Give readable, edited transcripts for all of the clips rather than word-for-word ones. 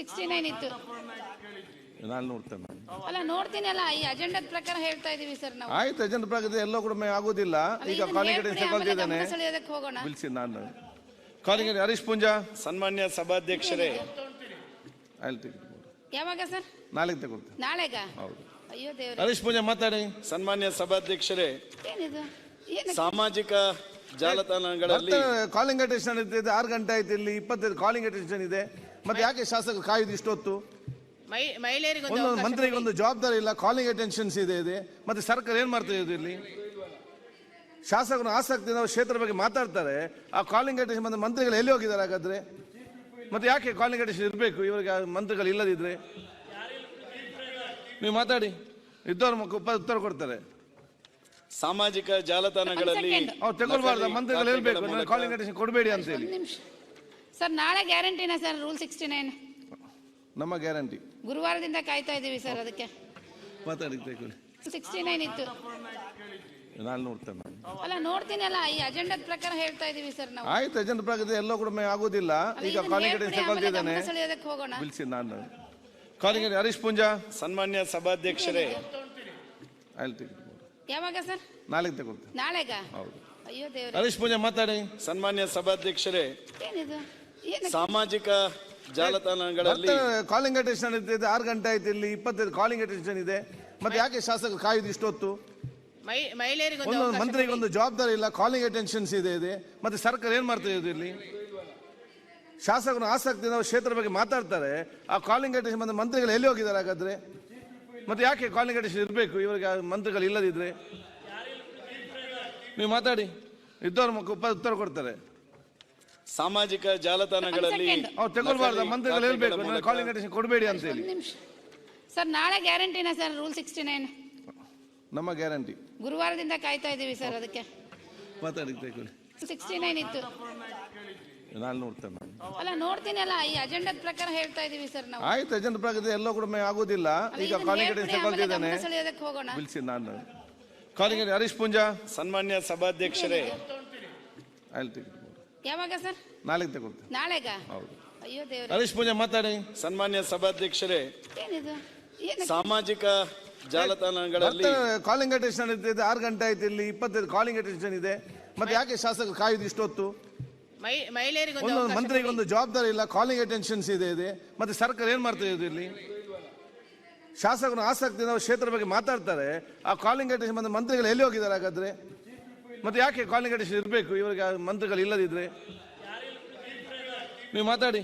69 ಇತ್ತು. ನಾನು ನೋಡ್ತೇನೆ. ಅಲ್ಲ ನೋಡ್ತೀನಿ ಅಲ್ಲ, ಈ ಅಜೆಂಡಾದ ಪ್ರಕಾರ ಹೇಳ್ತಾ ಇದೀವಿ ಸರ್ ನಾವು. ಆಯ್ತು, ಅಜೆಂಡಾ ಪ್ರಕಾರ ಎಲ್ಲ ಕೂಡ ಆಗೋದಿಲ್ಲ. ಈಗ ಕಾಲಿಂಗ್ ಅಟೆನ್ಷನ್ ತಗೊಳ್ತಿದ್ದೇನೆ. ಸೆಳೆಯೋದಕ್ಕೆ ಹೋಗೋಣ. ಬಿಲ್ಸಿ ನಾನು ಕಾಲಿಂಗ್ ಹರೀಶ್ ಪೂಂಜಾ. ಸನ್ಮಾನ್ಯ ಸಭಾಧ್ಯಕ್ಷರೇ, ಯಾವಾಗ ಸರ್? ನಾಳೆಗೆ ತಗೊಳ್ತೇನೆ. ನಾಳೆಗ? ಹೌದು. ಅಯ್ಯೋ ದೇವ್ರೆ. ಹರೀಶ್ ಪೂಂಜಾ ಮಾತಾಡಿ. ಸನ್ಮಾನ್ಯ ಸಭಾಧ್ಯಕ್ಷರೇ, ಏನಿದು? ಸಾಮಾಜಿಕ ಜಾಲತಾಣಗಳಲ್ಲಿ ಕಾಲಿಂಗ್ ಅಟೆನ್ಷನ್ ಇದೆ. 6 ಗಂಟೆ ಆಯ್ತು, ಇಲ್ಲಿ 25 ಕಾಲಿಂಗ್ ಅಟೆನ್ಷನ್ ಇದೆ. ಮತ್ತೆ ಯಾಕೆ ಶಾಸಕರು ಕಾಯುದು ಇಷ್ಟೊತ್ತು? ಒಂದು ಮಂತ್ರಿಗೆ ಒಂದು ಜವಾಬ್ದಾರಿ ಇಲ್ಲ. ಕಾಲಿಂಗ್ ಅಟೆನ್ಷನ್ಸ್ ಇದೆ. ಮತ್ತೆ ಸರ್ಕಾರ ಏನ್ ಮಾಡ್ತಾ ಇದೆ ಇಲ್ಲಿ? ಶಾಸಕರು ಆಸಕ್ತಿ ಕ್ಷೇತ್ರ ಬಗ್ಗೆ ಮಾತಾಡ್ತಾರೆ. ಆ ಕಾಲಿಂಗ್ ಅಟೆನ್ಷನ್ ಬಂದ ಮಂತ್ರಿಗಳು ಎಲ್ಲಿ ಹೋಗಿದ್ದಾರೆ ಹಾಗಾದ್ರೆ? ಮತ್ತೆ ಯಾಕೆ ಕಾಲಿಂಗ್ ಅಟೆನ್ಷನ್ ಇರಬೇಕು ಇವರಿಗೆ ಮಂತ್ರಿಗಳು ಇಲ್ಲದಿದ್ರೆ? ನೀವು ಮಾತಾಡಿ, ಇದ್ದವ್ರ ಉತ್ತರ ಕೊಡ್ತಾರೆ. ಸಾಮಾಜಿಕ ಜಾಲತಾಣಗಳಲ್ಲಿ ತಗೊಳ್ಬಾರ್ದು, ಮಂತ್ರಿಗಳು ಹೇಳ್ಬೇಕು ಕಾಲಿಂಗ್ ಅಟೆನ್ಷನ್ ಕೊಡಬೇಡಿ ಅಂತ ಹೇಳಿ. ಸರ್ ನಾಳೆ ಗ್ಯಾರಂಟಿನಾ ಸರ್? ರೂಲ್ 69 ನಮ್ಮ ಗ್ಯಾರಂಟಿ. ಗುರುವಾರದಿಂದ ಕಾಯ್ತಾ ಇದೀವಿ ಸರ್. ಅದಕ್ಕೆ ಮಾತಾಡಿ. 69 ಇತ್ತು. ನಾನು ನೋಡ್ತೇನೆ. ಅಲ್ಲ ನೋಡ್ತೀನಿ ಅಲ್ಲ, ಈ ಅಜೆಂಡಾದ ಪ್ರಕಾರ ಹೇಳ್ತಾ ಇದೀವಿ ಸರ್ ನಾವು. ಆಯ್ತು, ಅಜೆಂಡಾ ಪ್ರಕಾರ ಎಲ್ಲ ಕೂಡ ಆಗೋದಿಲ್ಲ. ಈಗ ಕಾಲಿಂಗ್ ಅಟೆನ್ಷನ್ ತಗೊಳ್ತಿದ್ದೇನೆ. ಸೆಳೆಯೋದಕ್ಕೆ ಹೋಗೋಣ. ಬಿಲ್ಸಿ ನಾನು ಕಾಲಿಂಗ್ ಹರೀಶ್ ಪೂಂಜಾ. ಸನ್ಮಾನ್ಯ ಸಭಾಧ್ಯಕ್ಷರೇ, ಯಾವಾಗ ಸರ್? ನಾಳೆಗೆ ತಗೊಳ್ತೇನೆ. ನಾಳೆಗ? ಹೌದು. ಅಯ್ಯೋ ದೇವ್ರೆ. ಹರೀಶ್ ಪೂಂಜಾ ಮಾತಾಡಿ. ಸನ್ಮಾನ್ಯ ಸಭಾಧ್ಯಕ್ಷರೇ, ಏನಿದು? ಸಾಮಾಜಿಕ ಜಾಲತಾಣಗಳಲ್ಲಿ ಕಾಲಿಂಗ್ ಅಟೆನ್ಷನ್ ಇದೆ. 6 ಗಂಟೆ ಆಯ್ತು, ಇಲ್ಲಿ 25 ಕಾಲಿಂಗ್ ಅಟೆನ್ಷನ್ ಇದೆ. ಮತ್ತೆ ಯಾಕೆ ಶಾಸಕರು ಕಾಯುದು ಇಷ್ಟೊತ್ತು? ಒಂದು ಮಂತ್ರಿಗೆ ಒಂದು ಜವಾಬ್ದಾರಿ ಇಲ್ಲ. ಕಾಲಿಂಗ್ ಅಟೆನ್ಷನ್ಸ್ ಇದೆ. ಮತ್ತೆ ಸರ್ಕಾರ ಏನ್ ಮಾಡ್ತಾ ಇದೆ ಇಲ್ಲಿ? ಶಾಸಕರು ಆಸಕ್ತಿ ಕ್ಷೇತ್ರ ಬಗ್ಗೆ ಮಾತಾಡ್ತಾರೆ. ಆ ಕಾಲಿಂಗ್ ಅಟೆನ್ಷನ್ ಬಂದ ಮಂತ್ರಿಗಳು ಎಲ್ಲಿ ಹೋಗಿದ್ದಾರೆ ಹಾಗಾದ್ರೆ? ಮತ್ತೆ ಯಾಕೆ ಕಾಲಿಂಗ್ ಅಟೆನ್ಷನ್ ಇರಬೇಕು ಇವರಿಗೆ ಮಂತ್ರಿಗಳು ಇಲ್ಲದಿದ್ರೆ? ನೀವು ಮಾತಾಡಿ, ಇದ್ದವ್ರ ಉತ್ತರ ಕೊಡ್ತಾರೆ. ಸಾಮಾಜಿಕ ಜಾಲತಾಣಗಳಲ್ಲಿ ತಗೊಳ್ಬಾರ್ದು, ಮಂತ್ರಿಗಳು ಹೇಳ್ಬೇಕು ಕಾಲಿಂಗ್ ಅಟೆನ್ಷನ್ ಕೊಡಬೇಡಿ ಅಂತ ಹೇಳಿ. ಸರ್ ನಾಳೆ ಗ್ಯಾರಂಟಿನಾ ಸರ್? ರೂಲ್ 69 ನಮ್ಮ ಗ್ಯಾರಂಟಿ. ಗುರುವಾರದಿಂದ ಕಾಯ್ತಾ ಇದೀವಿ ಸರ್. ಅದಕ್ಕೆ ಮಾತಾಡಿ. 69 ಇತ್ತು. ನಾನು ನೋಡ್ತೇನೆ. ಅಲ್ಲ ನೋಡ್ತೀನಿ ಅಲ್ಲ, ಈ ಅಜೆಂಡಾದ ಪ್ರಕಾರ ಹೇಳ್ತಾ ಇದೀವಿ ಸರ್ ನಾವು. ಆಯ್ತು, ಅಜೆಂಡಾ ಪ್ರಕಾರ ಎಲ್ಲ ಕೂಡ ಆಗೋದಿಲ್ಲ. ಈಗ ಕಾಲಿಂಗ್ ಅಟೆನ್ಷನ್ ತಗೊಳ್ತಿದ್ದೇನೆ. ಸೆಳೆಯೋದಕ್ಕೆ ಹೋಗೋಣ. ಬಿಲ್ಸಿ ನಾನು ಕಾಲಿಂಗ್ ಹರೀಶ್ ಪೂಂಜಾ. ಸನ್ಮಾನ್ಯ ಸಭಾಧ್ಯಕ್ಷರೇ, ಯಾವಾಗ ಸರ್? ನಾಳೆಗೆ ತಗೊಳ್ತೇನೆ. ನಾಳೆಗ? ಹೌದು. ಅಯ್ಯೋ ದೇವ್ರೆ. ಹರೀಶ್ ಪೂಂಜಾ ಮಾತಾಡಿ. ಸನ್ಮಾನ್ಯ ಸಭಾಧ್ಯಕ್ಷರೇ, ಏನಿದು? ಸಾಮಾಜಿಕ ಜಾಲತಾಣಗಳಲ್ಲಿ ಕಾಲಿಂಗ್ ಅಟೆನ್ಷನ್ ಇದೆ. 6 ಗಂಟೆ ಆಯ್ತು, ಇಲ್ಲಿ 25 ಕಾಲಿಂಗ್ ಅಟೆನ್ಷನ್ ಇದೆ. ಮತ್ತೆ ಯಾಕೆ ಶಾಸಕರು ಕಾಯುದು ಇಷ್ಟೊತ್ತು? ಒಂದು ಮಂತ್ರಿಗೆ ಒಂದು ಜವಾಬ್ದಾರಿ ಇಲ್ಲ. ಕಾಲಿಂಗ್ ಅಟೆನ್ಷನ್ಸ್ ಇದೆ. ಮತ್ತೆ ಸರ್ಕಾರ ಏನ್ ಮಾಡ್ತಾ ಇದೆ ಇಲ್ಲಿ? ಶಾಸಕರು ಆಸಕ್ತಿ ಕ್ಷೇತ್ರ ಬಗ್ಗೆ ಮಾತಾಡ್ತಾರೆ. ಆ ಕಾಲಿಂಗ್ ಅಟೆನ್ಷನ್ ಬಂದ ಮಂತ್ರಿಗಳು ಎಲ್ಲಿ ಹೋಗಿದ್ದಾರೆ ಹಾಗಾದ್ರೆ? ಮತ್ತೆ ಯಾಕೆ ಕಾಲಿಂಗ್ ಅಟೆನ್ಷನ್ ಇರಬೇಕು ಇವರಿಗೆ ಮಂತ್ರಿಗಳು ಇಲ್ಲದಿದ್ರೆ? ನೀವು ಮಾತಾಡಿ,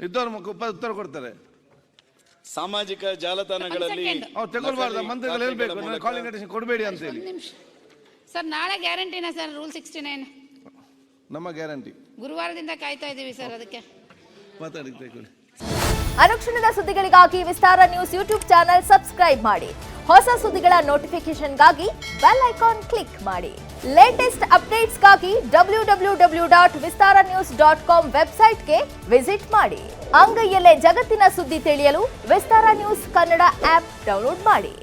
ಇದ್ದವ್ರ ಉತ್ತರ ಕೊಡ್ತಾರೆ. ಸಾಮಾಜಿಕ ಜಾಲತಾಣಗಳಲ್ಲಿ ತಗೊಳ್ಬಾರ್ದು, ಮಂತ್ರಿಗಳು ಹೇಳ್ಬೇಕು ಕಾಲಿಂಗ್ ಅಟೆನ್ಷನ್ ಕೊಡಬೇಡಿ ಅಂತ ಹೇಳಿ. ಸರ್ ನಾಳೆ ಗ್ಯಾರಂಟಿನಾ ಸರ್? ರೂಲ್ 69 ನಮ್ಮ ಗ್ಯಾರಂಟಿ. ಗುರುವಾರದಿಂದ ಕಾಯ್ತಾ ಇದೀವಿ ಸರ್. ಅದಕ್ಕೆ ಮಾತಾಡಿ. ಅನುಕ್ಷಣದ ಸುದ್ದಿಗಳಿಗಾಗಿ ವಿಸ್ತಾರ ನ್ಯೂಸ್ ಯೂಟ್ಯೂಬ್ ಚಾನೆಲ್ ಸಬ್ಸ್ಕ್ರೈಬ್ ಮಾಡಿ. ಹೊಸ ಸುದ್ದಿಗಳ ನೋಟಿಫಿಕೇಶನ್ಗಾಗಿ ಬೆಲ್ ಐಕಾನ್ ಕ್ಲಿಕ್ ಮಾಡಿ. ಲೇಟೆಸ್ಟ್ ಅಪ್ಡೇಟ್ಸ್ಗಾಗಿ www.vistaranews.com ವೆಬ್ಸೈಟ್ಗೆ ವಿಸಿಟ್ ಮಾಡಿ. ಅಂಗೈಯಲ್ಲೇ ಜಗತ್ತಿನ ಸುದ್ದಿ ತಿಳಿಯಲು ವಿಸ್ತಾರ ನ್ಯೂಸ್ ಕನ್ನಡ ಆಪ್ ಡೌನ್ಲೋಡ್ ಮಾಡಿ.